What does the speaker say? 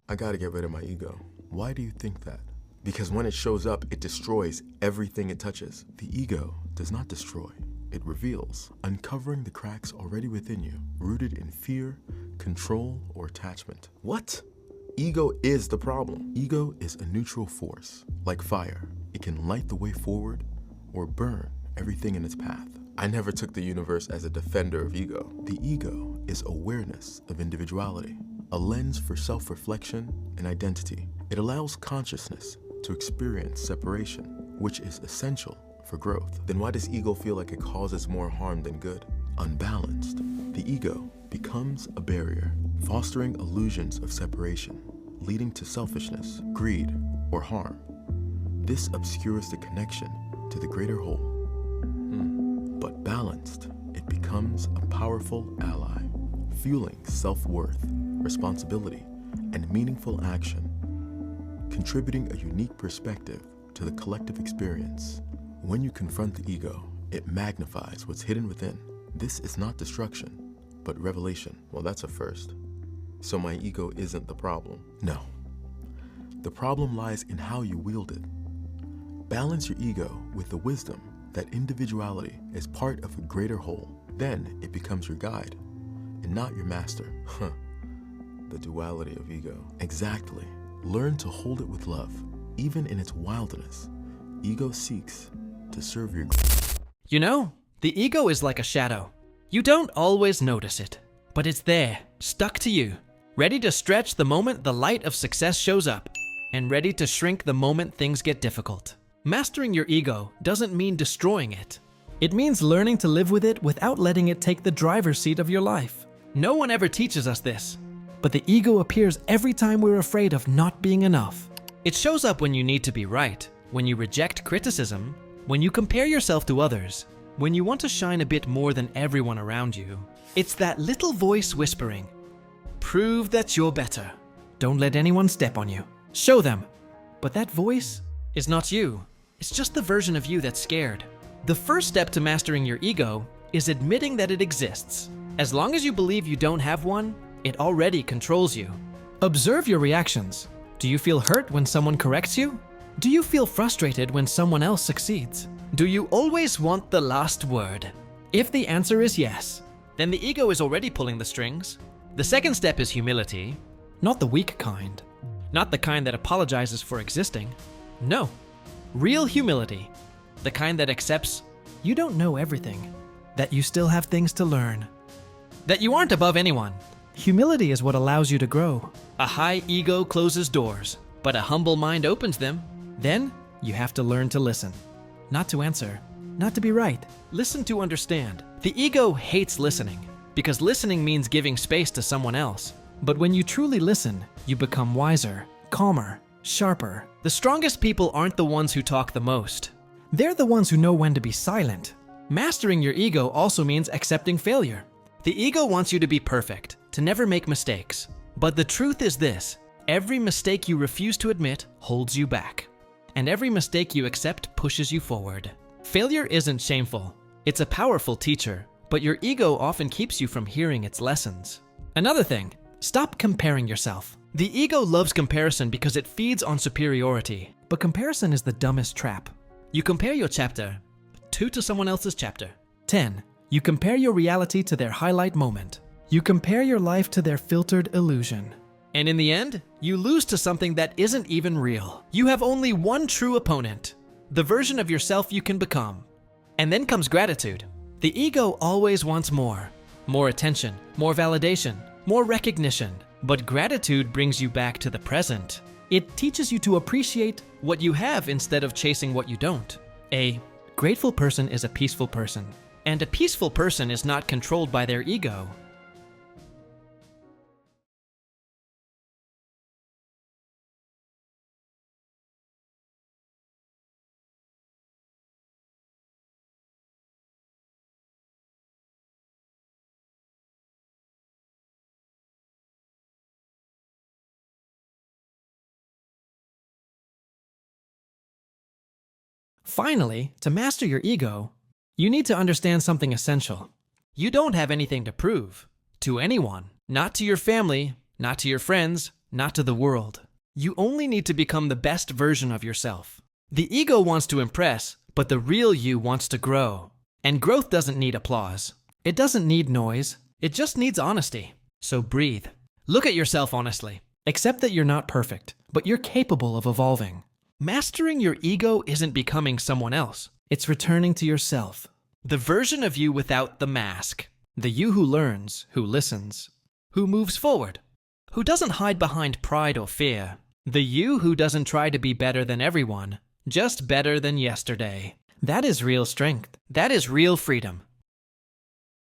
I gotta get rid of my ego. Why do you think that? Because when it shows up, it destroys everything it touches. The ego does not destroy, it reveals, uncovering the cracks already within you, rooted in fear, control, or attachment. What? Ego is the problem. Ego is a neutral force, like fire. It can light the way forward or burn everything in its path. I never took the universe as a defender of ego. The ego is awareness of individuality, a lens for self-reflection and identity. It allows consciousness to experience separation, which is essential for growth. Then why does ego feel like it causes more harm than good? Unbalanced. The ego becomes a barrier, fostering illusions of separation, leading to selfishness, greed, or harm. This obscures the connection to the greater whole. But balanced, it becomes a powerful ally, fueling self-worth, responsibility, and meaningful action, contributing a unique perspective to the collective experience. When you confront the ego, it magnifies what's hidden within. This is not destruction, but revelation. Well, that's a first. So my ego isn't the problem. No. The problem lies in how you wield it. Balance your ego with the wisdom that individuality is part of a greater whole. Then it becomes your guide and not your master. The duality of ego. Exactly. Learn to hold it with love. Even in its wildness, ego seeks to serve your... You know, the ego is like a shadow. You don't always notice it, but it's there, stuck to you, ready to stretch the moment the light of success shows up, and ready to shrink the moment things get difficult. Mastering your ego doesn't mean destroying it. It means learning to live with it without letting it take the driver's seat of your life. No one ever teaches us this, but the ego appears every time we're afraid of not being enough. It shows up when you need to be right, when you reject criticism, when you compare yourself to others, when you want to shine a bit more than everyone around you. It's that little voice whispering, "Prove that you're better. Don't let anyone step on you. Show them." But that voice is not you. It's just the version of you that's scared. The first step to mastering your ego is admitting that it exists. As long as you believe you don't have one, it already controls you. Observe your reactions. Do you feel hurt when someone corrects you? Do you feel frustrated when someone else succeeds? Do you always want the last word? If the answer is yes, then the ego is already pulling the strings. The second step is humility. Not the weak kind. Not the kind that apologizes for existing. No. Real humility. The kind that accepts you don't know everything, that you still have things to learn, that you aren't above anyone. Humility is what allows you to grow. A high ego closes doors, but a humble mind opens them. Then you have to learn to listen. Not to answer, not to be right. Listen to understand. The ego hates listening, because listening means giving space to someone else. But when you truly listen, you become wiser, calmer, sharper. The strongest people aren't the ones who talk the most. They're the ones who know when to be silent. Mastering your ego also means accepting failure. The ego wants you to be perfect, to never make mistakes. But the truth is this: every mistake you refuse to admit holds you back. And every mistake you accept pushes you forward. Failure isn't shameful. It's a powerful teacher, but your ego often keeps you from hearing its lessons. Another thing, stop comparing yourself. The ego loves comparison because it feeds on superiority. But comparison is the dumbest trap. You compare your chapter 2 to someone else's chapter 10. You compare your reality to their highlight moment. You compare your life to their filtered illusion. And in the end, you lose to something that isn't even real. You have only one true opponent, the version of yourself you can become. And then comes gratitude. The ego always wants more. More attention, more validation, more recognition. But gratitude brings you back to the present. It teaches you to appreciate what you have instead of chasing what you don't. A grateful person is a peaceful person. And a peaceful person is not controlled by their ego. Finally, to master your ego, you need to understand something essential. You don't have anything to prove to anyone, not to your family, not to your friends, not to the world. You only need to become the best version of yourself. The ego wants to impress, but the real you wants to grow. And growth doesn't need applause. It doesn't need noise. It just needs honesty. So breathe. Look at yourself honestly. Accept that you're not perfect, but you're capable of evolving. Mastering your ego isn't becoming someone else. It's returning to yourself. The version of you without the mask. The you who learns, who listens, who moves forward, who doesn't hide behind pride or fear. The you who doesn't try to be better than everyone, just better than yesterday. That is real strength. That is real freedom.